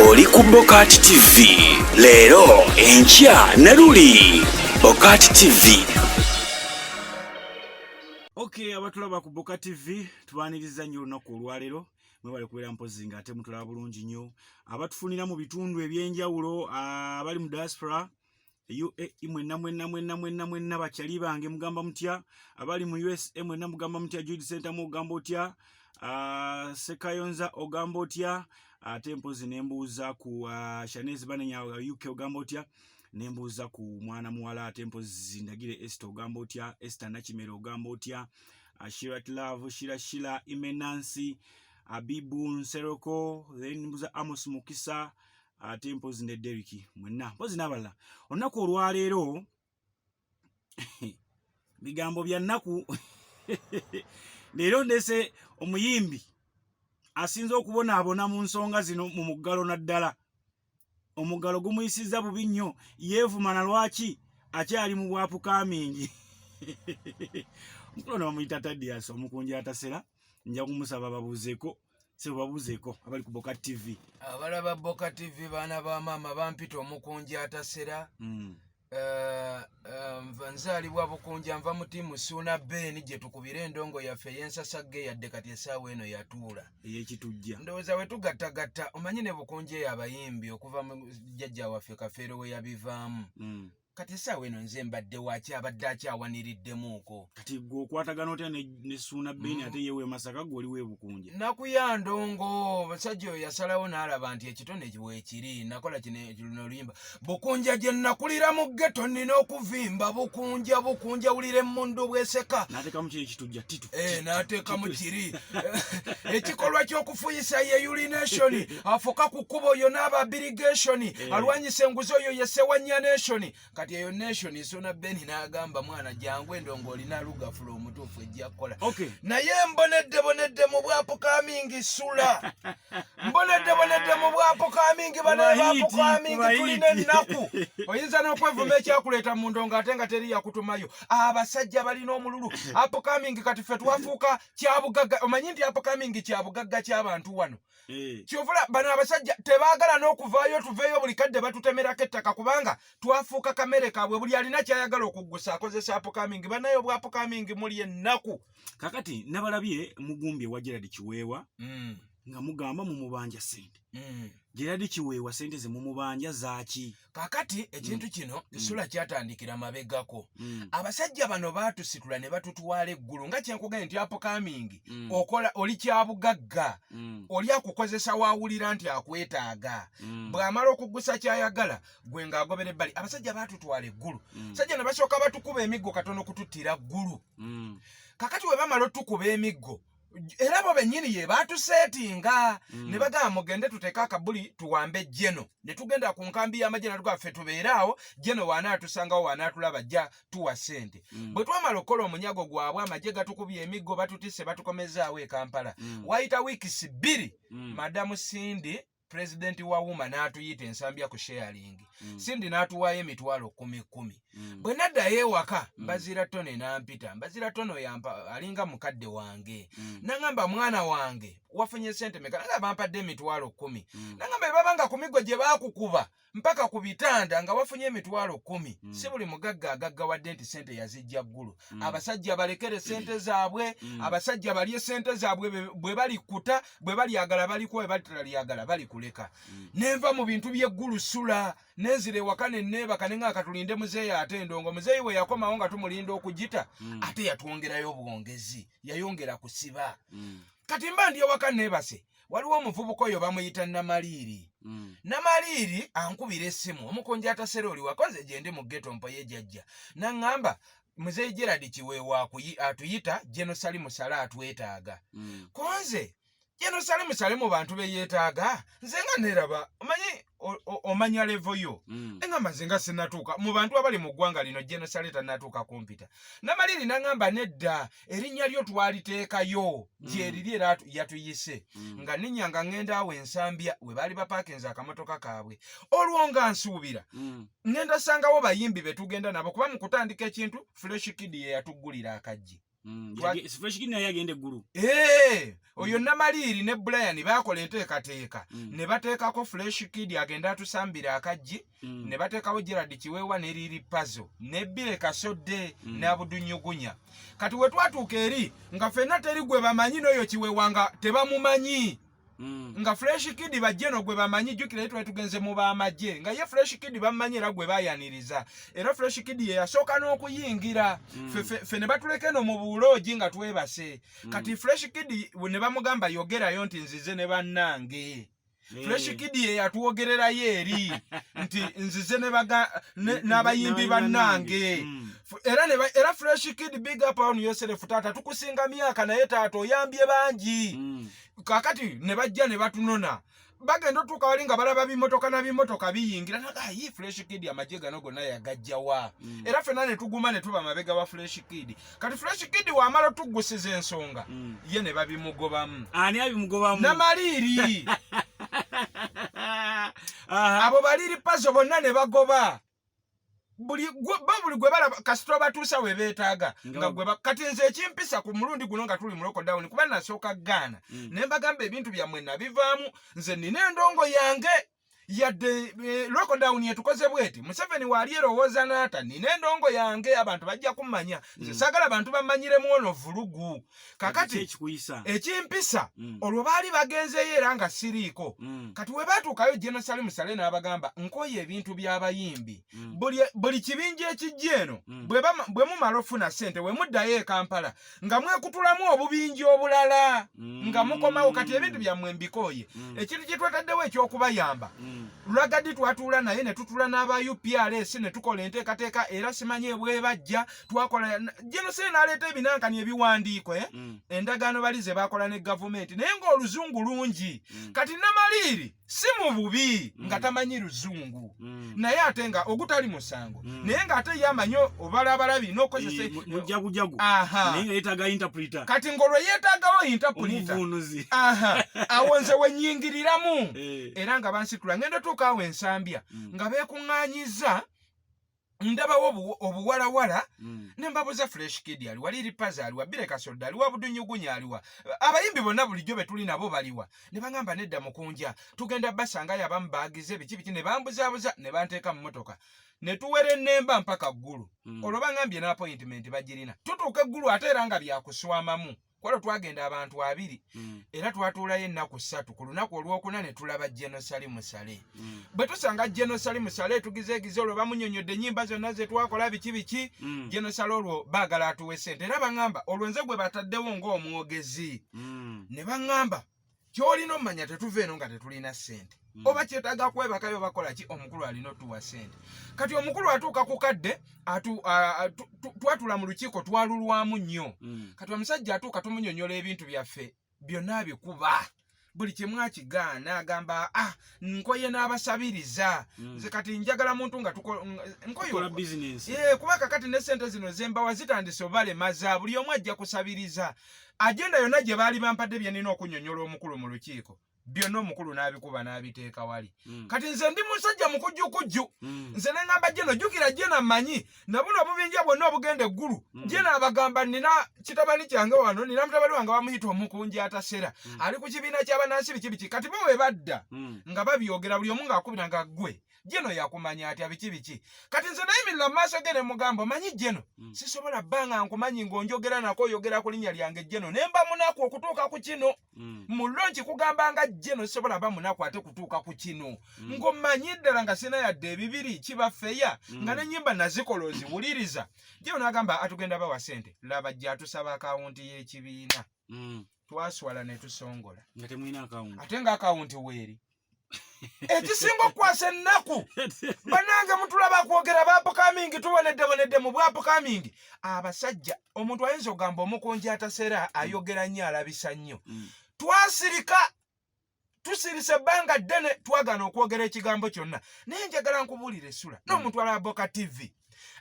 oli ku Bokati TV. Leero enkya ne luli Bokati TV. Okay, abatulaba ku Bokati TV tubaniriza nnyo olunaku olwaleero. Mwebale kubeera mpozi nga ate mutulaba bulungi nnyo. Abatufunira mu bitundu ebyenjawulo abali mu diaspora UAE mwenna bakyali bange mugamba mutya, abali mu USA mwenna mugamba mutya, Jude Center mu ogamba otya, Sekayonza ogamba otya, ate mpozi nembuuza ku Shanez Banenya UK ogamba otya, nembuuza ku mwana muwala ate mpozi Ndagire Esther ogamba otya, Esther Nakimero ogamba otya, Shirat Love, Shira Imenansi, Abibu Nseroko, then mbuuza Amos Mukisa, ate mpozi ne Deriki mwenna mpozi n'abalala. Olunaku olwaleero bigambo bya nnaku leero ndese omuyimbi asinze okubonaabona mu nsonga zino mu muggalo naddala. Omuggalo gumuyisizza bubi nnyo, yeevuma na lwaki akyali mu bwapukamingi. Omukulo bamuyita Tadias omukunji atasera, nja kumusaba babuuzeeko babuuzeeko abali ku Bokati TV. Abalaba Bokati TV baana ba maama bampita omukunji atasera. Nzaalibwa bukunja nva mutimu Suna Ben gye tukubira endongo yaffe y'ensasagge yadde kati essaawa eno yatuula ey'ekitujja. Ndowooza we tugattagatta omanyi ne bukunja eyo abayimbi okuva mu jjajja waffe Kafeero we yabivaamu. Kati essaawa eno nze mbadde waki abadde akyawaniriddemuuko. Kati gwe okwatagana otya ne Suna Ben ate yewe Masaka gw'oli weebukunja. Nakuya ndongo basajja oyo yasalawo n'alaba nti ekitone weekiri nakola kino oluyimba bukunja gye nakulira mu ghetto nina okuvimba bukunja wulira emmundu bweseka n'ateekamu kiri ekitujja titu. N'ateekamu kiri ekikolwa ky'okufuyisa ye urination afuka ku kkubo oyo n'aba birigation alwanyisa enguzi oyo ye Sewanya nation. Kati eyo nation Suna Ben n'agamba mwana jangu endongo olina lugafulo omutuufu ejja kukola. Naye mbonedde mu bwapukamingi Sula. Mbonedde mu bwapukamingi bano bwapukamingi tulina ennaku. Oyinza n'okwevuma ekyakuleeta mu ndongo ate nga teri yakutumayo. Abasajja balina omululu. Apukamingi kati ffe twafuuka kyabugagga. Omanyi nti apukamingi kyabugagga ky'abantu wano. Kyovula bano abasajja tebaagala n'okuvaayo tuveeyo buli kadde batutemerako ettaka kubanga twafuuka kamere kaabwe buli alina kyayagala okuggusa akozesa apukamingi. Banayo bwapukamingi muli ennaku. Kakati nabalabye mugumbye wa Gerard Kiweewa nga mugamba mumubanja sente. Gerard Kiweewa sente ze mumubanja zaaki? Kakati ekintu kino Sula kyatandikira mabegako. Abasajja bano baatusitula ne batutwala eggulu nga kyenkugambye nti apukamingi okola oli kyabugagga oli akukozesa waawulira nti akwetaaga bw'amala okuggusa kyayagala gwe ng'agobera ebbali. Abasajja baatutwala eggulu. Sajja ne basooka batukuba emiggo katono kututtira ggulu. Kakati we bamala otukuba emiggo era bo bennyini ye baatuseetinga ne bagamba mugende tuteeka akabuli tuwambe Jeno. Ne tugenda ku nkambi y'amagye na twaffe tubeere awo Jeno waanaatusangawo waanaatulaba jja tuwa ssente. Bwe twamala okukola omunyago gwabwe amagye gatukubye emiggo batutisse batukomezaawo e Kampala. Wayita wiikisi 2 Madamu Cindy President wa Wuma n'atuyita ensambya ku sharing. Cindy n'atuwaayo emitwalo 10. Bwe naddayo ewaka Mbazira Tone n'ampita. Mbazira Tone yampa alinga mukadde wange. Nangamba mwana wange wafunye sente meka? Nanga bampadde emitwalo 10. Nangamba babanga ku miggo gye baakukuba mpaka ku bitanda nga wafunye emitwalo 10. Si buli mugagga agaggawadde nti sente yazijja ggulu. Abasajja balekere sente zaabwe, abasajja balye sente zaabwe bwe balikuta, bwe balyagala balikuwa, bwe batalyagala balikuleka. Nenva mu bintu by'eggulu Sula nenzire ewaka ne neebaka ne nga katulinde muzeeyi ate endongo. Muzeeyi we yakomawo nga tumulinda okugita ate yatwongerayo obwongezi, yayongera kusiba. Kati mba ndi ewaka neebase waliwo omuvubuka oyo bamuyita Namaliiri. Namaliiri ankubira essimu omukonja atasera oli wakoze gye ndi mu ghetto mpoye jjajja. Naŋŋamba muzeeyi Gerard Kiweewa atuyita Jenosalimu Sala atwetaaga. Konze Jenosalimu Sale mu bantu be yeetaaga nze nga neraba omanya levo yo engamba nze nga sinatuuka mu bantu abali mu ggwanga lino Jenosale tannatuuka kumpita. Namaliiri n'aŋŋamba nedda erinnya lyo twaliteekayo gyeriri era yatuyise nga ninnya nga ŋŋenda awo ensambya we baali bapaakinze akamotoka kaabwe. Olwo nga nsuubira ŋŋenda sangawo bayimbi be tugenda nabo kuba mu kutandika ekintu Fresh Kid ye yatuggulira akaggi. Fresh Kid naye yagenda eggulu. Oyo Namaliri ne Brian bakola enteekateeka ne bateekako Fresh Kid agenda atusambira akajji ne bateekawo Gerard Kiweewa ne Lili Puzzle ne Bile Kasodde ne Abudunyugunya. Kati we twatuuka eri nga ffenna teri gwe bamanyi n'oyo Kiweewa nga tebamumanyi. Nga Fresh Kid bajjeno gwe bamanyi jukira twali tugenze mu baamajje nga ye Fresh Kid bamanyi era gwe bayaniriza era Fresh Kid ye yasooka n'okuyingira fe ne batuleke no mu buloji nga twebase kati Fresh Kid ne bamugamba yogerayo nti nzize ne bannange Fresh Kid ye yatuwogerera yeri nti nzize ne n'abayimbi bannange era Fresh Kid big up on yourself tata tukusinga myaka naye tata oyambye bangi kakati ne bajja ne batunona bagenda tukawalinga balaba bimotoka na bimotoka biyingira naga yi Fresh Kid amajega no gonna yagajjawa era fena ne tuguma ne tuba mabega wa Fresh Kid kati Fresh Kid wa amalo tugusize ensonga ye ne babimugobamu ani abimugobamu Namaliri abo baliri Puzzle bonna ne bagoba buli gwe bala kasitwa batuusa we beetaaga nga gwe kati nze ekimpisa ku mulundi guno nga tuli mu lockdown kuba nasooka Ghana ne mbagamba ebintu byammwe nabivaamu nze nina endongo yange yadde lockdown yetukoze bweti Museveni wali erowooza n'ata nina endongo yange abantu bajja kummanya nze saagala abantu bamanyiremu ono vulugu kakati ekimpisa olwo baali bagenzeyo era nga siriiko kati we baatuukayo Jenosali Musale n'abagamba nkoye ebintu by'abayimbi buli kibinja ekijja eno bwe mumala ofuna ssente we muddayo e Kampala nga mwekutulamu obubinji obulala nga mukomawo kati ebintu byammwe mbikooye ekintu kye twetaddewo ekyokubayamba Lwagadi twatuula naye ne tutula n'aba UPRS ne tukola enteekateeka era simanye bwe bajja twakola Jenosali n'aleeta ebinankani ebiwandiiko endagaano balize bakola ne gavumenti naye ng'oluzungu lungi kati Namaliri si mu bubi nga tamanyi luzungu naye ate nga ogutali musango naye ng'ate yamanyo obalabalabi n'okozesa mujagujagu naye nga yeetaaga interpreter kati ng'olwo yeetaagawo interpreter awo nze wennyingiriramu era nga bansitula ngenda tuukaawo ensambya nga beekuŋŋaanyiza ndabawo obuwalawala ne mbabuza Fresh Kid aliwa Lili Puzzle aliwa Bile Kasodde aliwa Abudunyugunya aliwa abayimbi bonna bulijjo be tuli nabo baliwa ne bagamba nedda mukunja tugenda basangayo abamu baagize biki ne bambuzaabuza ne banteeka mu motoka ne tuwera ennemba mpaka ggulu olwo bangambye n'appointment bagirina tutuuka eggulu ate era nga byakuswamamu kwalo twagenda abantu 2 era twatuulayo ennaku 3 ku lunaku olwokuna ne tulaba Jenosali Musale bwe tusanga Jenosali Musale tugizeegize olwo bamunyonyodde ennyimba zonna ze twakola biki Jenosali olwo baagala atuwe ssente era baŋŋamba olwo nze gwe bataddewo ng'omwogezi ne baŋŋamba ky'olina omanya tetuva eno nga tetulina ssente oba kyetaaga kwebakayo bakola ki omukulu alina otuwa ssente kati omukulu atuuka ku kadde twatula mu lukiiko twalulwamu nnyo kati omusajja atuuka tumunyonyola ebintu byaffe byonna bikuba buli kimwakigaana agamba nkoye n'abasabiriza nze kati njagala muntu nga nkoye business kuba kakati ne ssente zino zembawa zitandise obalemaza buli omu ajja kusabiriza agenda yonna gye baali bampadde bye nina okunyonyola omukulu mu lukiiko byonna omukulu n'abikuba n'abiteeka wali kati nze ndi musajja mukujjukujju nze ne ngamba Jeno jjukira Jeno mmanyi nabuno obubinja bwonna obugenda eggulu Jeno abagamba nina kitabani kyange wano nina mutabani wange bamuyita omukunja atasera ali ku kibiina ky'abanansi biki kati bo we badda nga babyogera buli omu ng'akubiranga ggwe Jeno yakumanya atya biki kati nze nayimirira mu maaso ge ne mugamba manyi Jeno sisobola bbanga nkumanyi ng'onjogera nako oyogera ku linnya lyange Jeno ne mba munaku okutuuka ku kino mullo nkikugambanga Jeno sisobola ba munaku ate kutuuka ku kino ng'omanyi ddala nga sina yadde ebibiri kibafeya nga n'ennyimba nazikola oziwuliriza Jeno n'agamba atugenda bawa ssente laba jja atusaba akawunti y'ekibiina twaswala ne tusongola nga temulina akawunti ate nga akawunti weeri ekisinga okwasa ennaku banange mutulaba kwogera baapukamingi tubonedde mu bwapukamingi abasajja omuntu ayinza ogamba omukonja atasera ayogera nnyo alabisa nnyo twasirika tusirise ebbanga ddene twagana okwogera ekigambo kyonna naye njagala nkubuulira essula n'omuntu alaba Boka TV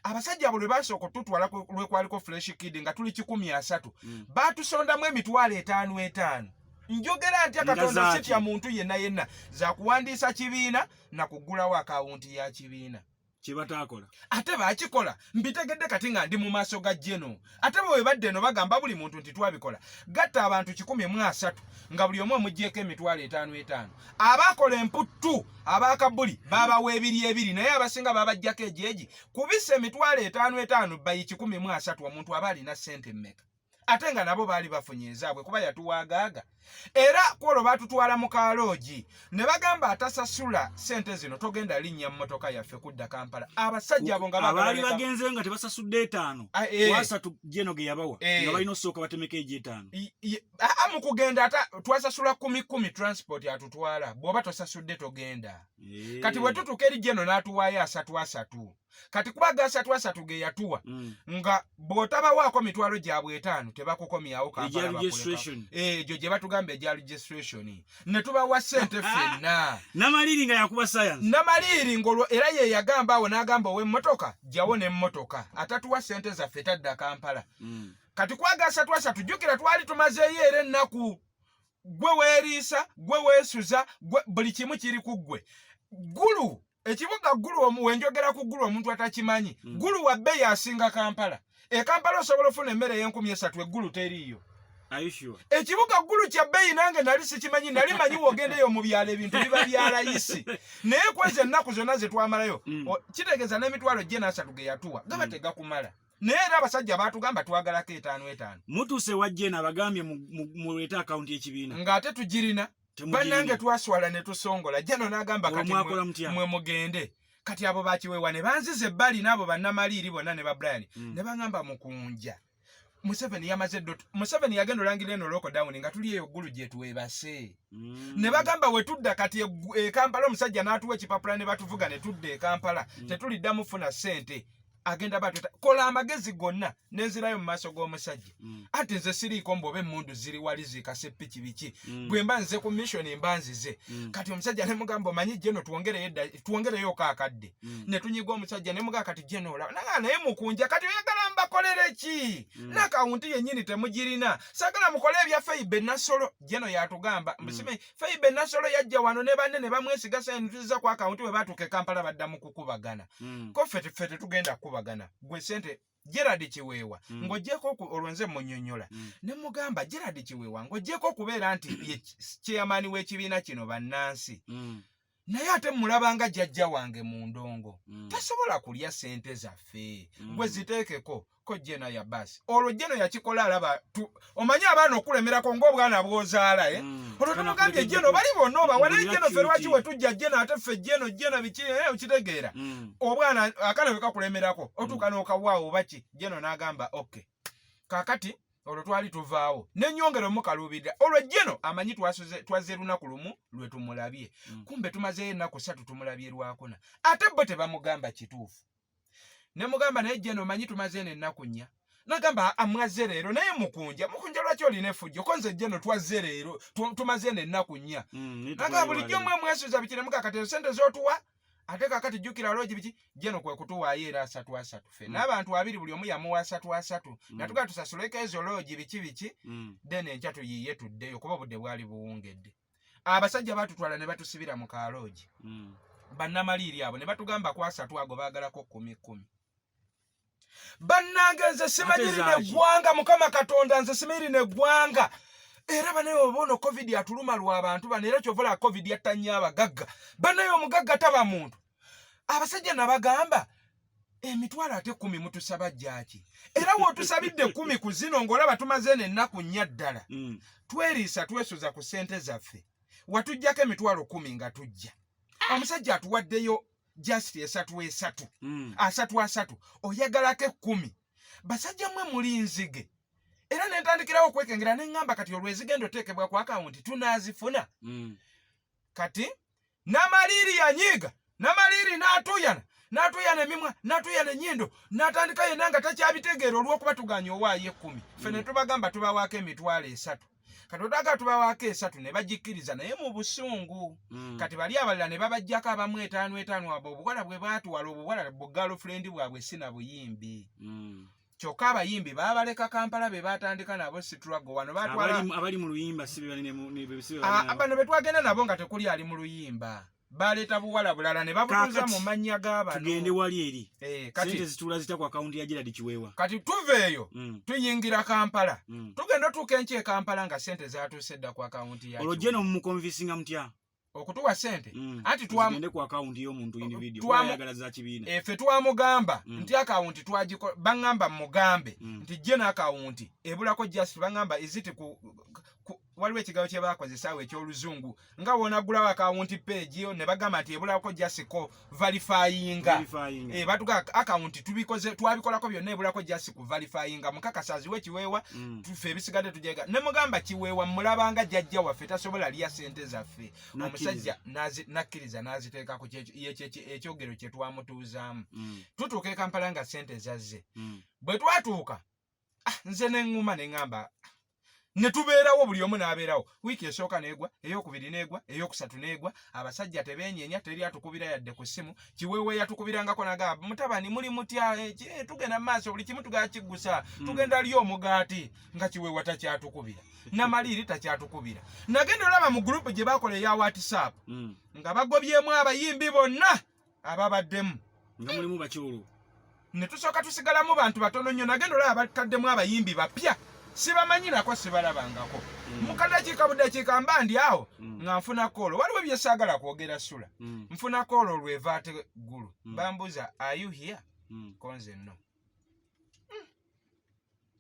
abasajja abo lwe basooka okututwala lwe kwaliko Fresh Kid nga tuli 130 baatusondamu emitwalo 5 njogera ntya Katonda sitya muntu yenna za kuwandiisa kibiina na kugulawo akawunti ya kibiina Kibatakola. Ate bakikola mbitegedde kati nga ndi mu maaso ga Jeno. Ate bwe badde no bagamba buli muntu nti twabikola. Gatta abantu 130 nga buli omu omuggyeko emitwalo 5 abakola emputtu abakabuli baba webiri naye abasinga babajjako ejeji kubisa emitwalo 5 bayi 130 omuntu abali na sente mmeka. Ate nga nabo baali bafunye ezaabwe kuba yatuwaagaaga. Era kwolo batutwala mu kaaloogi ne bagamba atasasula sente zino togenda linnya mmotoka yaffe kudda Kampala. Abasajja abo nga baali bagenze nga tebasasudde 5 wasatu Jeno ge yabawa nga balina osooka batemeka eje 5 mu kugenda ata twasasula 10 transport atutwala bw'oba tosasudde togenda. Kati bwe tutuka eri Jeno n'atuwaayo 3 kati kuba ga 3 ge yatuwa nga bw'otabawaako mitwalo gyabwe 5 tebakukomyawo Kampala egyo gye batugamba egya registration ne tubawa sente ffenna. Namaliri nga yakuba science. Namaliri ngolwo era ye yagamba awo n'agamba ow'emmotoka gyawo n'emmotoka atatuwa sente zaffe tadda Kampala. Kati kwaga 3 tujjukira twali tumazeeyo era ennaku gwe weeriisa gwe weesuza buli kimu kiri ku ggwe. Gulu ekibuga Gulu wenjogera ku Gulu omuntu atakimanyi. Gulu wa bbeeyi asinga Kampala. Kampala osobola ofuna emmere y'N3000 Gulu teriiyo. Are you sure? Ekibuga Gulu kya bbeeyi nange nali sikimanyi nali manyi wogendeyo mu byalo ebintu biba bya layisi. Naye kweze ennaku zonna ze twamalayo kitegeeza n'emitwalo gye n'asatu ge yatuwa gaba tegakumala. Naye era abasajja baatugamba twagalako 5. Mutuuse wa Jeno abagambye muleeta akawunti y'ekibiina. Ng'ate tugirina. Bannange twaswala ne tusongola. Jeno n'agamba kati mwe mugende. Kati abo bakiweewa ne banzize ebbali n'abo bannamaliiri bonna ne ba Brian. Ne bangamba mukunja. Museveni yagenda olangira eno lockdown nga tuli eyo Gulu gye tuwebase. Ne bagamba we tudda kati Kampala omusajja n'atuwa ekipapula ne batuvuga ne tudda e Kampala. Tetuliddamu funa sente. Agenda batota kola amagezi gonna nenzirayo mu maaso g'omusajja. Ate nze siriiko mbobe emmundu ziri wali zikase piki biki. Bwe mba nze ku mission embanzize. Kati omusajja ne mugamba omanyi Jeno twongereyo kaakadde. Ne tunyiga omusajja ne mugamba kati Jeno ola naye mukunja kati oyagala mbakolere ki? N'akawunti yennyini temugirina. Sagala mukole ebya Feibe Nasolo. Jeno yatugamba musime Feibe Nasolo yajja wano ne banne ne bamwesiga sente kwa akawunti we batuuke Kampala baddamu kukubagana. Ko fete tugenda kuba gwe sente Gerard Kiweewa ng'ogyeko olwenze munnyonnyola ne mugamba Gerard Kiweewa ng'ogyeko okubeera nti chairman w'ekibiina kino bannansi naye ate mulabanga jjajja wange mu ndongo tasobola kulya sente zaffe gwe ziteekeko ko Jeno ya basi olwo Jeno yakikola alaba omanyi abaana okulemerako ng'obwana bw'ozaala olwo tumugambye Jeno bali bonna obawa naye Jeno ffe lwaki we tujja Jeno ate ffe Jeno biki okitegeera obwana akana we kakulemerako otuuka n'okawaawo oba ki Jeno n'agamba okay kaakati olwo twali tuvaawo n'ennyongero mukaluubirira olwo Jeno amanyi twaze lunaku lumu lwe tumulabye kumbe tumazeeyo ennaku 3 tumulabye lwakuna ate bo tebamugamba kituufu ne mugamba naye Jeno manyi tumaze n'ennaku 4 nagamba amwaze leero naye mukunja lwaki olina effujjo ko nze Jeno twaze leero tumaze n'ennaku 4 nagamba bulijjo mmwe mwesuza biki ne mukakati sente z'otuwa ate kakati jjukira loogi biki Jeno kwe kutuwaayo era 3 ffe n'abantu 2 buli omu yamuwa 3 natuga tusasuleko ezo loogi biki then enkya tuyiye tuddeyo kuba obudde bwali buwungedde. Abasajja batutwala ne batusibira mu kaaloogi bannamaliiri abo ne batugamba ku 3 ago baagalako 10. Bannange nze simanyirine eggwanga Mukama Katonda nze simanyirine eggwanga era banayo obono covid atuluma lwa abantu bano era kyovola covid yattanya abagagga banayo omugagga taba muntu abasajja nabagamba emitwalo ate 10 mutusaba jjaki era wotusabidde 10 ku zino ng'olaba tumaze n'ennaku 4 ddala tweriisa twesuza ku sente zaffe watujjako emitwalo 10 nga tujja omusajja atuwaddeyo just 3 oyagalako 10 basajja mmwe muli nzige era nentandikirawo okwekengera neŋŋamba kati olwezigenda oteekebwa ku akawunti tunaazifuna kati Namaliri yanyiiga Namaliri n'atuyana emimwa n'atuyana ennyindo n'atandika yenna nga takyabitegeera olw'okuba tuganya owaayo 10 ffe ne tubagamba tubawaako emitwalo 3 kati otwaga tubawaako 3 ne bagikkiriza naye mu busungu kati bali abalala ne babajjako abamu 5 abo obuwala bwe baatuwala obuwala girlfriend bwabwe sina buyimbi kyokka abayimbi baabaleka Kampala be baatandika nabo struggle wano baatwala abali mu luyimba sibe bano be twagenda nabo nga tekuli ali mu luyimba baleta buwala bulala ne babutuza mu mannya g'abantu. Tugende wali eri. Kati sente zitula zita ku account ya Gerald Kiweewa. Kati tuveeyo tuyingira Kampala. Tugenda tukenche Kampala nga sente zatuuse dda ku account ya. Olojeno mu convincing mutya. Okutuwa sente anti twagende ku account y'omuntu individual twayagala za kibiina efe twamugamba nti account twagiko bangamba mugambe nti je na account ebulako just bangamba iziti ku waliwo ekigawo kye bakozesa eky'oluzungu nga wona gulawo account page yo ne bagamba nti ebulako just ko verifying batuga account tubikoze twabikolako byonna ebulako just ku verifying mukakasazi we Kiweewa tufe ebisigadde tujega ne mugamba Kiweewa mulabanga jjajja waffe tasobola liya sente zaffe omusajja nakkiriza naziteeka ku ekyogero kye twamutuuzaamu tutuuka e Kampala nga sente zazze bwe twatuuka nze neŋŋuma ne ŋŋamba ne tubeerawo buli omu n'abeerawo wiiki esooka neegwa ey'okubiri neegwa ey'okusatu neegwa abasajja tebeenyeenya teri atukubira yadde ku ssimu Kiweewa yatukubirangako nagamba mutabani muli mutya tugenda mu maaso buli kimu tugakiggusa tugenda lyo omugaati nga Kiweewa takyatukubira Namaliiri takyatukubira nagenda olaba mu gurupu gye baakola eya WhatsApp nga bagobyemu abayimbi bonna ababaddemu nga mulimu bakyolo ne tusooka tusigalamu bantu batono nnyo nagenda olaba bataddemu abayimbi bapya sibamanyi nako sibalabangako mukadakiika budakiika mba ndi awo nga nfuna koolo waliwo bye saagala kwogera Sula nfuna koolo olwevaate ggulu bambuuza are you here konze no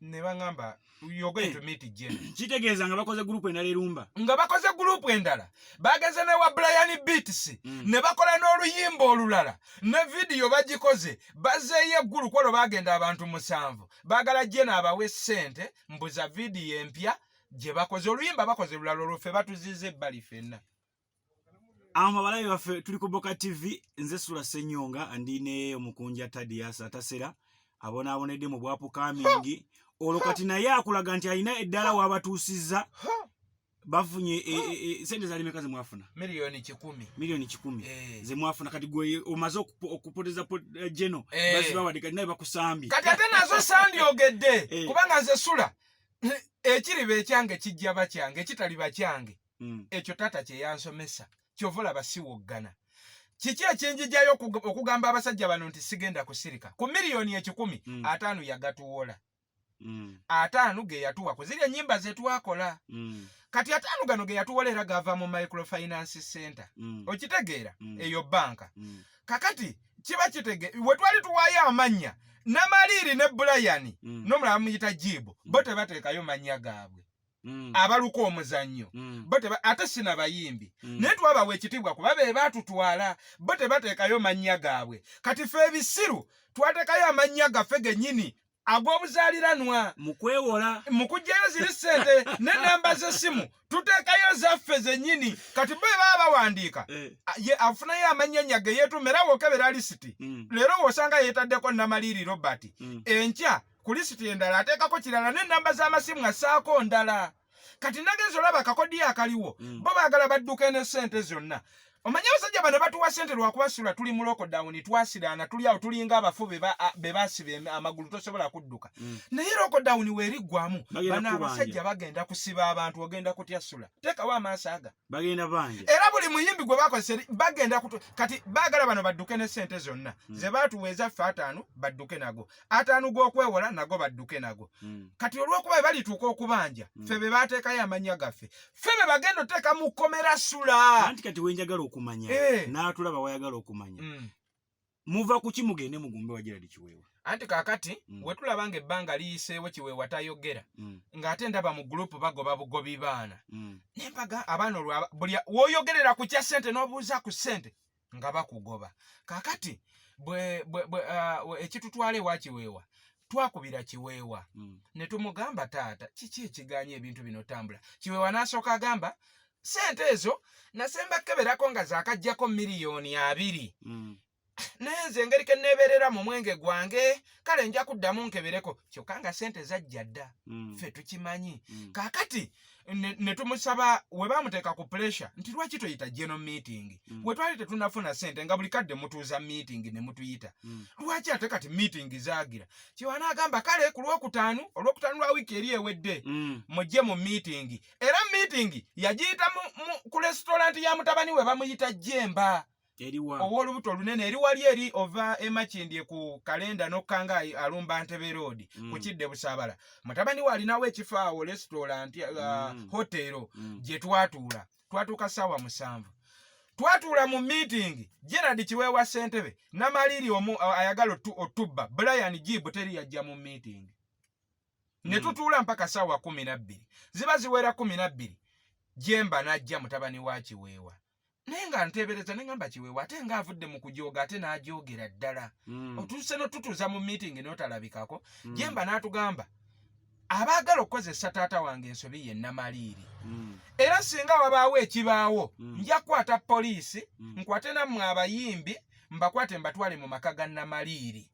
ne baŋŋamba you're going to meet Jen kitegeeza nga bakoze gurupu endala erumba nga bakoze gurupu endala bagenze ne wa Brian Beats ne bakola n'oluyimba olulala ne vidiyo bagikoze bazeeyo eggulu kwolwo bagenda abantu 7 baagala Jen abawe ssente mbuza vidiyo empya gye bakoze oluyimba bakoze lulala olweffe batuzize ebbali ffenna. Balabe baffe tuli ku Boka TV nze Sula Ssenyonga andine omukunja Thaddeus Atasera abonaabonedde mu bwapu kamingi olwo kati naye akulaga nti alina eddala wabatuusizza bafunye sente zali meka ze mwafuna milioni 10 milioni 10 ze mwafuna kati gwe omaze okupoteza Jeno basi bawadde kati naye bakusambi kati ate nazo sandyogedde kubanga nze Sula ekiriba ekyange kijja bakyange ekitaliba kyange ekyo tata kye yansomesa kyovula basiwoggana kiki ekyenjijjayo okugamba abasajja bano nti sigenda kusirika ku milioni 10 5 yagatuwola 5 ge yatuwa ku ziri ennyimba ze twakola kati 5 gano ge yatuwola era gava mu microfinance center okitegeera eyo banka kakati kiba kitege we twali tuwaayo amannya Namaliiri ne Brian n'omulala muyita Jibu bo tebateekayo mannya gaabwe abaluka omuzannyo bo ate sina bayimbi naye twabawa ekitiibwa kuba be baatutwala bo tebateekayo mannya gaabwe kati ffe ebisiru twateekayo amannya gaffe gennyini ag'obuzaaliranwa mu kuggyayo ziri ssente n'ennamba z'essimu tuteekayo zaffe zennyini kati bo baba bawandiika ye afunayo amannya nyage yeetumera wokebera lisiti leero wosanga yeetaddeko Namaliiri Robert enkya ku lisiti endala ateekako kirala n'ennamba z'amasimu assaako ndala kati nagenza olaba akakodi akaliwo bo baagala badduke ne ssente zonna omanya abasajja bano batuwa ssente lwakuba Sula tuli mu lockdown twasiraana tuli awo tulinga abafu be basiba amagulu tosobola kudduka naye lockdown weeriggwamu bano abasajja bagenda kusiba abantu ogenda kutya Sula teekawo amaaso aga bagenda bangi era buli muyimbi gwe bakozesa bagenda kati baagala bano badduke ne ssente zonna ze baatuweeza ffe 5 badduke nago 5 g'okwewola nago badduke nago kati olw'okuba balituuka okubanja ffe be baateekayo amannya gaffe ffe be bagenda oteeka mu kkomera Sula anti kati wenjagala okumanya n'atulaba wayagala okumanya muva ku kimugende mugumbe wa Gerald Kiweewa anti kakati we tulaba nga ebbanga liyiseewo Kiweewa tayogera ng'ate ndaba mu gurupu bagoba bugobi baana nempaga abaana olwo buli w'oyogerera ku kya ssente n'obuuza ku ssente nga bakugoba kakati ekitutwala ewa Kiweewa twakubira Kiweewa ne tumugamba taata kiki ekiganya ebintu bino tambula Kiweewa n'asooka agamba ssente ezo nasemba keberako nga zaakajjako miliyoni 2 naye nze engeri ke neeberera mu mwenge gwange kale nja kuddamu nkebereko kyokka nga ssente zajja dda ffe tukimanyi kaakati ne tumusaba we baamuteeka ku pressure nti lwaki toyita general meeting we twali tetunafuna ssente nga buli kadde mutuuza meeting ne mutuyita lwaki ate kati meeting zaagira Kiweewa n'agamba kale ku olwokutaano lwa wiiki eri ewedde mujje mu meeting era meeting yagiyita ku restaurant ya mutabani we bamuyita Jemba ow'olubuto olunene eri wali eri ova emakindye ku kalenda n'okkanga alumba Ntebe Road ku Kidde Busaabala. Mutabani we alinawo ekifo awo restaurant hotero gye twatuuka ssaawa 7. Twatuula mu meeting Gerard Kiweewa Ssentebe Namaliri ayagala otubba Brian G. Buteri yajja mu meeting. Ne tutuula mpaka ssaawa 12 ziba ziwera 12 Jemba n'ajja mutabani wa Kiweewa. Naye nga nteebereza ne ngamba Kiweewa ate ng'avudde mu kujooga ate n'ajoogera ddala. Otuuse n'otutuuza mu meeting n'otalabikako. Jemba n'atugamba abaagala okukozesa taata wange ensobi ye Namaliri. Era singa wabaawo ekibaawo nja kukwata poliisi nkwate nammwe abayimbi mbakwate mbatwale mu maka ga Namaliri.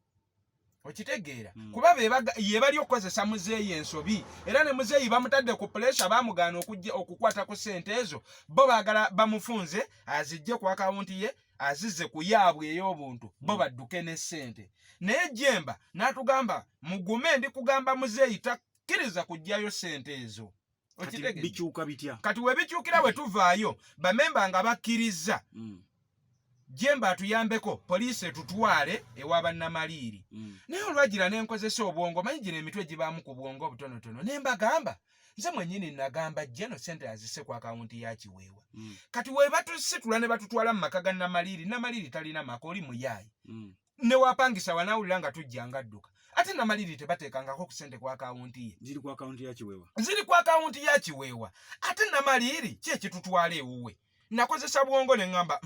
Okitegeera kuba ye bali okukozesa muzeeyi ensobi era ne muzeeyi bamutadde ku pressure baamugaana okukwata ku ssente ezo bo baagala bamufunze azijje ku akawunti ye azizze ku yaabwe ey'obuntu bo badduke ne ssente. Naye Jemba n'atugamba mugume ndi kugamba muzeeyi takkiriza kujjayo ssente ezo. Bikyuka bitya? Kati we bikyukira bwe tuvaayo bamemba nga bakkiriza Jemba atuyambeko poliisi etutwale ewa Bannamaliri. Naye olwagira n'enkozesa obwongo manyi gino emitwe gibaamu ku bwongo obutonotono ne mbagamba nze mwennyini nagamba jeno ssente azisse ku akawunti ya Kiweewa. Kati we batusitula ne batutwala mu maka ga Namaliri. Namaliri talina maka oli muyaayi ne wapangisa wanawulira nga tujja nga dduka. Ate Namaliri tebateekangako ku ssente ku akawunti ye. Ziri ku akawunti ya Kiweewa. Ziri ku akawunti ya Kiweewa. Ate Namaliri ki ekitutwala ewuwe. Nakozesa bwongo ne ngamba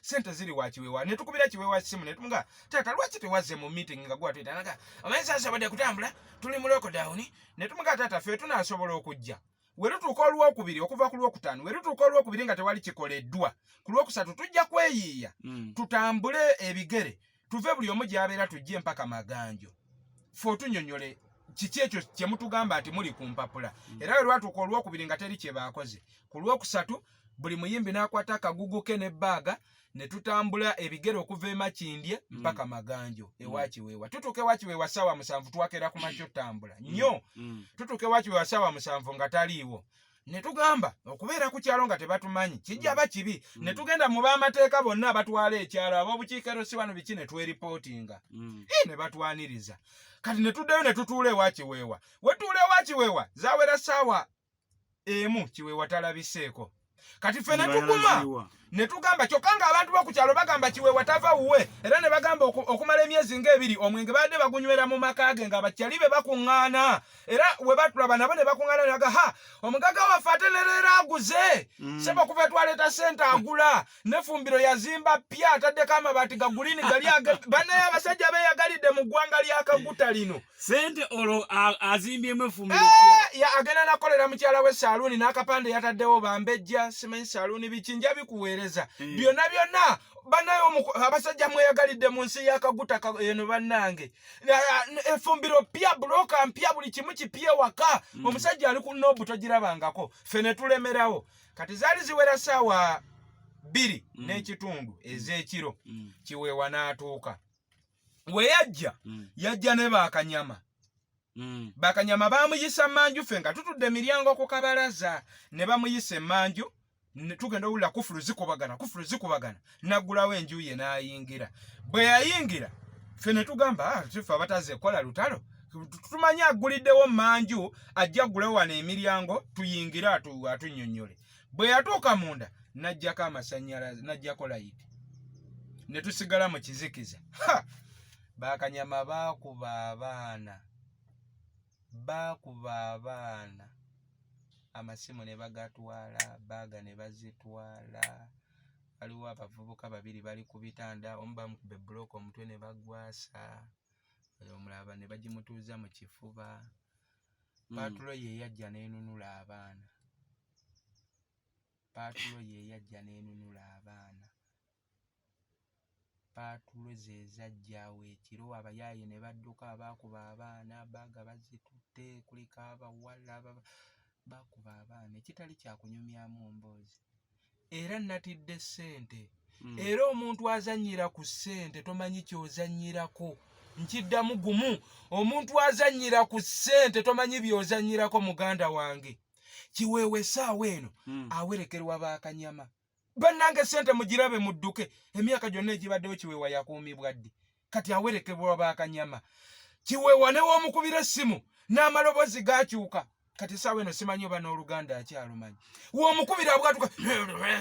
ssente ziri wa Kiweewa. Ne tukubira Kiweewa simu ne tumuga taata lwaki tewazze mu meeting nga gwatuyita naga amanyi asobodde kutambula tuli mu lockdown. Ne tumuga taata ffe tunaasobola okujja. We lutuuka olwokubiri okuva ku lwokutaano we lutuuka olwokubiri nga tewali kikoleddwa ku lwokusatu tujja kweyiiya tutambule ebigere tuve buli omu gy'abeera tujje mpaka Maganjo ffe otunyonyole kiki ekyo kye mutugamba nti muli ku mpapula. Era we lwatuuka olwokubiri nga teri kye baakoze. Ku lwokusatu buli muyimbi n'akwata akagugu ke n'ebbaaga ne tutambula ebigere okuva e Makindye mpaka Maganjo ewa Kiweewa. Tutuuka ewa Kiweewa ssaawa 7 twakera ku makyo ttambula nnyo. Tutuuka ewa Kiweewa ssaawa 7 nga taliiwo. Ne tugamba okubeera ku kyalo nga tebatumanyi kijja ba kibi. Ne tugenda mu baamateeka bonna abatwala ekyalo ab'obukiikero si wano biki ne tweripootinga. Ne batwaniriza. Kati ne tuddayo ne tutuula ewa Kiweewa. We tuula ewa Kiweewa zaawera ssaawa 1 Kiweewa talabiseeko. Kati ffe ne tuguma ne tugamba kyokka ng'abantu b'oku kyalo bagamba Kiweewa tava wuwe era ne bagamba okumala emyezi nga 2 omwenge badde bagunywera mu maka ge nga bakyali be bakuŋŋaana. Era we batulaba nabo ne bakuŋŋaana ne baga ha omugaga waffe ate lereera aguze sebo okuva twaleeta ssente agula n'effumbiro yazimba pya ataddeko amabaati ga gulini gali bannaye abasajja beeyagalidde mu ggwanga ly'akaguta lino ssente olwo azimbyemu effumbiro agenda nakolera mukyala we saaluuni n'akapande yataddewo bambejja simanyi saaluuni biki nja bikuweereza byonna bannaye abasajja mweyagalidde mu nsi y'akaguta eno bannange effumbiro pya buloka mpya buli kimu kipye waka omusajja ali ku noobu togirabangako ffe ne tulemerawo. Kati zaali ziwera ssaawa 2 n'ekitundu ez'ekiro Kiweewa n'atuuka. We yajja ne baakanyama. Bakanyama baamuyisa Mmanju ffe nga tutudde emiryango ku kabalaza ne bamuyisa Emmanju tugenda owulira kufulu zikubagana naggulawo enju ye n'ayingira. Bwe yayingira ffe ne tugamba tufe abataze kola lutalo tumanyi agguliddewo Mmanju ajja aggulewo wano emiryango tuyingire atunnyonnyole. Bwe yatuuka munda n'ajjako amasannyalaze n'ajjako layiti ne tusigala mu kizikiza. Bakanyama baakuba abaana amasimu ne bagatwala baaga ne bazitwala. Waliwo abavubuka 2 bali ku bitanda omu bamukube bbulooka omutwe ne bagwasa omulaba ne bagimutuuza mu kifuba. Paatulo ye yajja n'enunula abaana. Paatulo ze zajjaawo ekiro abayaaye ne badduka abaakuba abaana baaga bazitutte kuliko abawala baakuba abaana ekitali kyakunyumyamu mboozi. Era natidde ssente. Era omuntu azannyira ku ssente tomanyi ky'ozannyirako. Nkiddamu gumu omuntu azannyira ku ssente tomanyi by'ozannyirako muganda wange. Kiweewa essaawa eno awerekerwa baakanyama. Bannange ssente mugirabe mudduke. Emyaka gyonna egibaddewo Kiweewa yakuumibwa ddi. Kati awerekerwa baakanyama. Kiweewa ne w'omukubira essimu n'amaloboozi gakyuka. Kati essaawa eno simanyi oba n'Oluganda akyalumanyi. W'omukubira bwatuka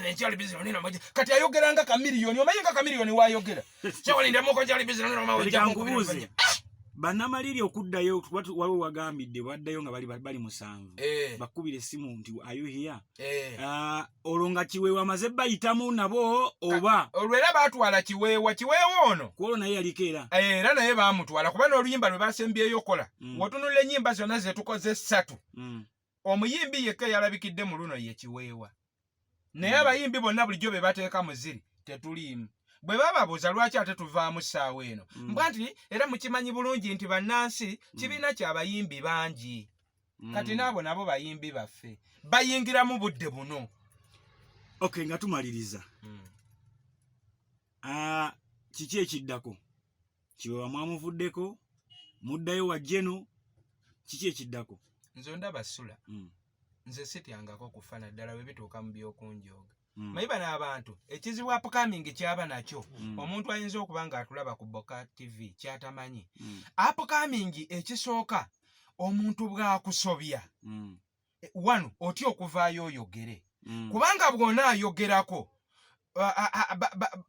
enkyali bizi nino moja. Kati ayogera nga kamiliyoni. Omanyi nga kamiliyoni w'ayogera. Kyawalindamuko enkyali bizi nino moja. Bannamaliri okuddayo waliwo wagambidde baddayo nga bali 7 bakubira essimu nti are you here? Olwo nga Kiweewa amaze bayitamu nabo oba olwera baatwala Kiweewa ono kwolwo naye yaliko era naye baamutwala kuba n'oluyimba lwe basembyeyo kola wotunula ennyimba zonna ze tukoze 3 omuyimbi yekka yalabikidde mu luno ye Kiweewa naye abayimbi bonna bulijjo be bateeka mu ziri tetuliimu. Bwe bababuuza lwaki ate tuvaamu ssaawa eno mbwa nti era mukimanyi bulungi nti bannansi kibiina ky'abayimbi bangi kati naabo nabo bayimbi baffe bayingira mu budde buno. Okay, nga tumaliriza kiki ekiddako? Kiweewa mwamuvuddeko muddayo wajjeno kiki ekiddako? Nze ndaba Sula nze sityangako kufa naddala bwe bituuka mu by'okunjooga. Mayiba n'abantu ekizibu upcoming kyaba nakyo omuntu ayinza okuba nga atulaba ku Boka TV kyatamanyi upcoming ekisooka omuntu bw'akusobya wano otya okuvaayo oyogere kubanga bw'ona ayogerako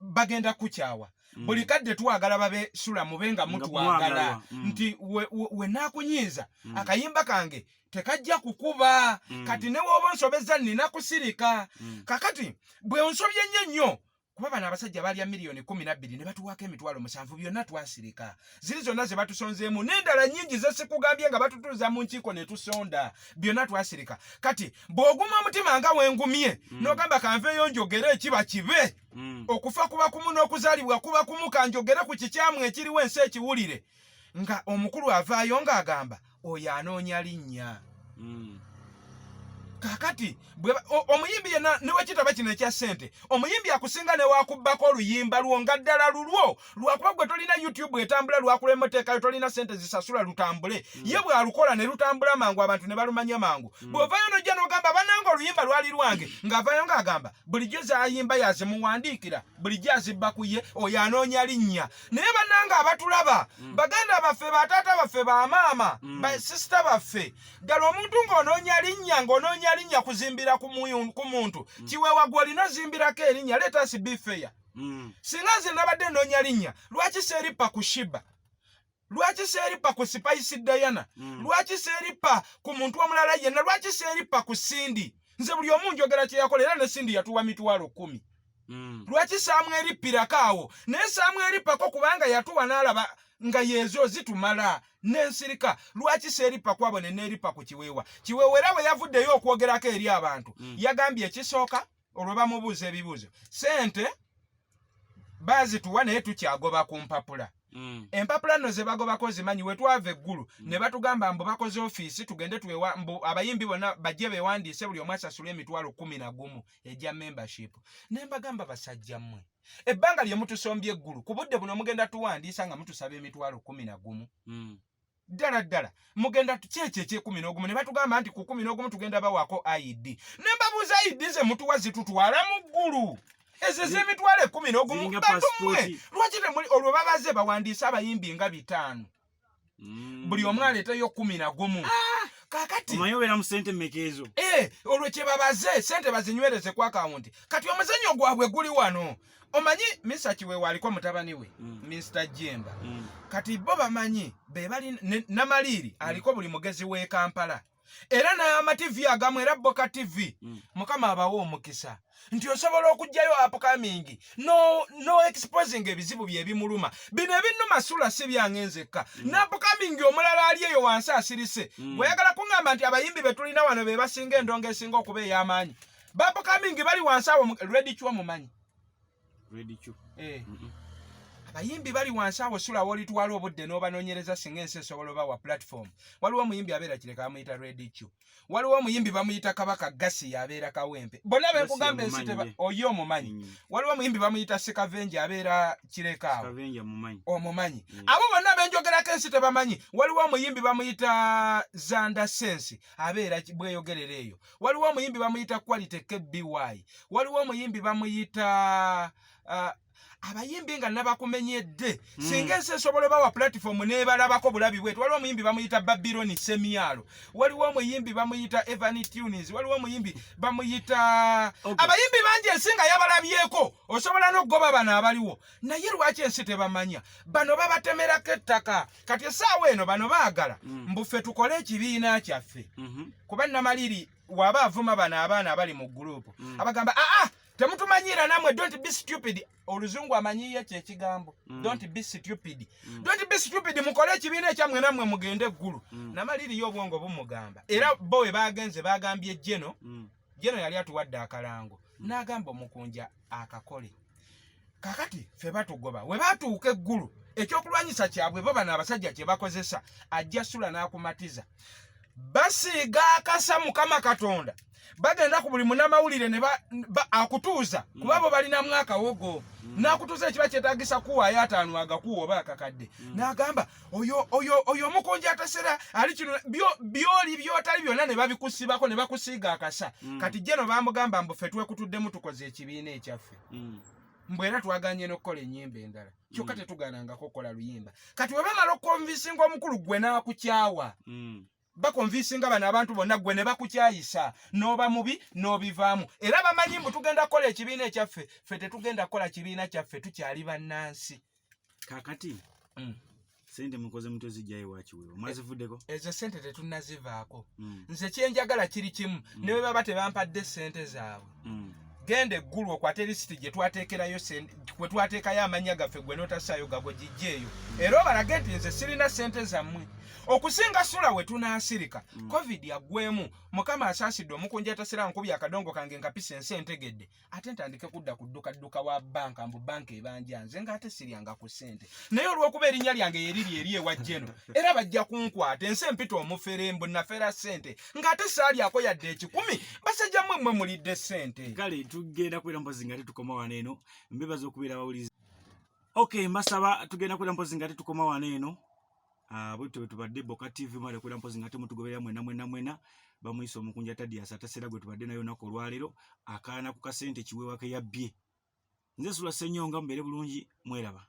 bagenda kukyawa buli kadde twagala babe Sula mube nga mutwagala nti we naakunyiiza akayimba kange tekajja kukuba kati ne woba onsobeza nnina kusirika kakati bwe onsobye nnyo kuba bano abasajja balya miliyoni 12 ne batuwaako emitwalo 7 byonna twasirika ziri zonna ze batusonzeemu n'endala nnyingi ze sikugambye nga batutuuza mu nkiiko ne tusonda byonna twasirika kati bw'oguma omutima nga wengumye n'ogamba kanveeyo njogere ekiba kibe okufa kuba kumu n'okuzaalibwa kuba kumu kanjogere ku kikyamu ekiriwo ensi ekiwulire nga omukulu avaayo ng'agamba oyo anoonya linnya kakati omuyimbi yena newe kitaba kino ekya ssente omuyimbi akusinga ne wakubbako oluyimba lwo nga ddala lulwo lwakuba gwe tolina YouTube etambula lwakula emmoteeka tolina ssente zisasula lutambule ye bw'alukola ne lutambula mangu abantu ne balumanya mangu bw'ovaayo n'ojja n'ogamba bannanga oluyimba lwali lwange ng'avaayo ng'agamba bulijjo z'ayimba yazimuwandiikira bulijjo azibba ku ye oyo anoonya linnya naye bannanga abatulaba baganda baffe bataata baffe bamaama basisita baffe ddala omuntu ng'onoonya linnya ng'onoonya linnya kuzimbira ku muntu Kiweewa gwe olina zimbirako erinnya let us be fair singa nze nabadde noonya linnya lwaki seeripa ku Shiba lwaki seeripa ku Spice Diana lwaki seeripa ku muntu omulala yenna lwaki seeripa ku Cindy nze buli omu njogera kye yakola era ne Cindy yatuwa mitwalo 10 lwaki saamweripirako awo naye saamweripako kubanga yatuwa n'alaba nga yezo zitumala n'ensirika lwaki seeripa kwabo ne neeripa ku Kiweewa era bwe yavuddeyo okwogerako eri abantu yagambye ekisooka olwo bamubuuza ebibuuzo ssente baazituwa naye tukyagoba ku mpapula empapula nno ze bagobako zimanyi we twava eggulu ne batugamba mbu bakoze ofiisi tugende mbu abayimbi bonna bajje beewandiise buli omu asasula emitwalo 11 egya membership ne mbagamba basajja mmwe ebbanga lye mutusombye eggulu ku budde buno mugenda tuwandiisa nga mutusaba emitwalo 11 ddala mugenda kyekyo eky'11 ne batugamba nti ku 11 tugenda bawako ID ne mbabuuza ID ze mutuwa zitutwala mu ggulu ezo z'emitwalo 11 batumwe lwaki temuli olwo babaze bawandiisa abayimbi nga 5 buli omu aleetayo 11 kakati omayobera mu ssente mmekeezo olwo kye babaze ssente bazinywereze ku akawunti kati omuzannyo gwabwe guli wano omanyi Mr. Kiweewa aliko mutabani we Mr. Jemba kati bo bamanyi be bali Namaliri aliko buli mugezi w'e Kampala era n'amativi agamu era Boka TV mukama abawo omukisa nti osobola okujjayo upcoming no exposing ebizibu bye bimuluma bino ebinnuma Sula si byange n'upcoming omulala ali eyo wansi asirise bweyagala kuŋŋamba nti abayimbi be tulina wano be basinga endongo esinga okuba ey'amaanyi upcoming bali wansi awo ready chwa mumanyi abayimbi bali wansi awo sula wolitwala obudde n'obanoonyereza singa ensi esobola obawa platform. Waliwo omuyimbi abeera Kireka bamuyita Red Q. Waliwo omuyimbi bamuyita Kabaka Gasi abeera Kawempe. Bonna benkugamba ensi oyo omumanyi. Waliwo omuyimbi bamuyita Sikavenja abeera Kireka awo. Sikavenja mumanyi. Omumanyi. Abo bonna benjogerako ensi tebamanyi. Waliwo omuyimbi bamuyita Zanda Sense abeera bweyogerera eyo. Waliwo omuyimbi bamuyita Quality KBY. Waliwo omuyimbi bamuyita abayimbi nga nabakumenyedde singa ensi esobola bawa platform nebalabako bulabi bwetu. Waliwo omuyimbi bamuyita Babylon Semialo. Waliwo omuyimbi bamuyita Evan Tunes. Waliwo omuyimbi bamuyita abayimbi bangi ensi nga yabalabyeko osobola n'okugoba bano abaliwo naye lwaki ensi tebamanya bano babatemerako ettaka kati essaawa eno bano baagala mbuffe tukole ekibiina kyaffe kuba namaliri waba avuma bano abaana abali mu gurupu abagamba temutumanyira namwe don't be stupid. Oluzungu amanyiye kye kigambo don't be stupid. Don't be stupid mukole ekibiina ekyamwe namwe mugende eggulu. Namaliri y'obwongo bumugamba era bowe bagenze bagambye Jeno yali atuwadde akalango n'agamba omukunja akakole. Kakati ffe batugoba we batuuka eggulu ekyokulwanyisa kyabwe bo bano abasajja kye bakozesa ajja sula n'akumatiza basiiga akasa Mukama Katonda bagenda ku buli munamawulire ne akutuuza kuba bo balina mwaka wogo n'akutuuza ekiba kyetaagisa kuwaayo 5 agakuwa oba akakadde n'agamba oyo omukunja atasera ali kino byoli byotali byonna ne babikusibako ne bakusiiga akasa kati Jeno bamugamba mbuffe twekutuddemu tukoze ekibiina ekyaffe mbwera twaganye n'okukola ennyimba endala kyokka tetugaanangako okukola luyimba kati webamala okukonvinsinga omukulu gwe n'akukyawa bakonvinsinga bano abantu bonna gwe ne bakukyayisa n'oba mubi n'obivaamu era bamanyi mbu tugenda kukola ekibiina ekyaffe ffe tetugenda kukola kibiina kyaffe tukyali bannansi. Kakati sente mukoze mutwe zijjayo wakiweewo mwazivuddeko ezo sente tetunnazivaako nze kyenjagala kiri kimu ne bwe baba tebampadde sente zaabwe genda eggulu okwate lisiti gye twateekerayo kwe twateekayo amannya gaffe gwe n'otasaayo gagwe gijjeeyo era obalage nti nze sirina sente zammwe okusinga sula we tunaasirika covid yagwemu Mukama asaasidde omukunja atasera nkubi akadongo kange nkapisa ensi entegedde ate ntandike kudda ku dduka wa banka mbu banka ebanja nze ng'ate siryanga ku sente naye olw'okuba erinnya lyange yeriri eri ewa Jeno era bajja kunkwata ensi empita omufere mbu nafera sente ng'ate saalyako yadde 10 basajja mmwe mulidde sente. Kale tugenda kwera mpozi nga tetukoma wano eno mbebaza okubeera bawulizi. Okay mbasaba tugenda kwera mpozi nga tetukoma wano eno bwetwe tubadde Boka TV mwale kwera mpozi nga temutugoberera mwena bamuyisa omukunja Tadias atasera gwe tubadde nayo nako olwaleero akaana ku kasente kiweewa ke yabbye. Nze Sula Ssenyonga mbeere bulungi mweraba.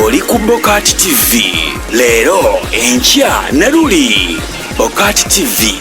Oli ku Boka TV leero enkya Naruli. Boka TV.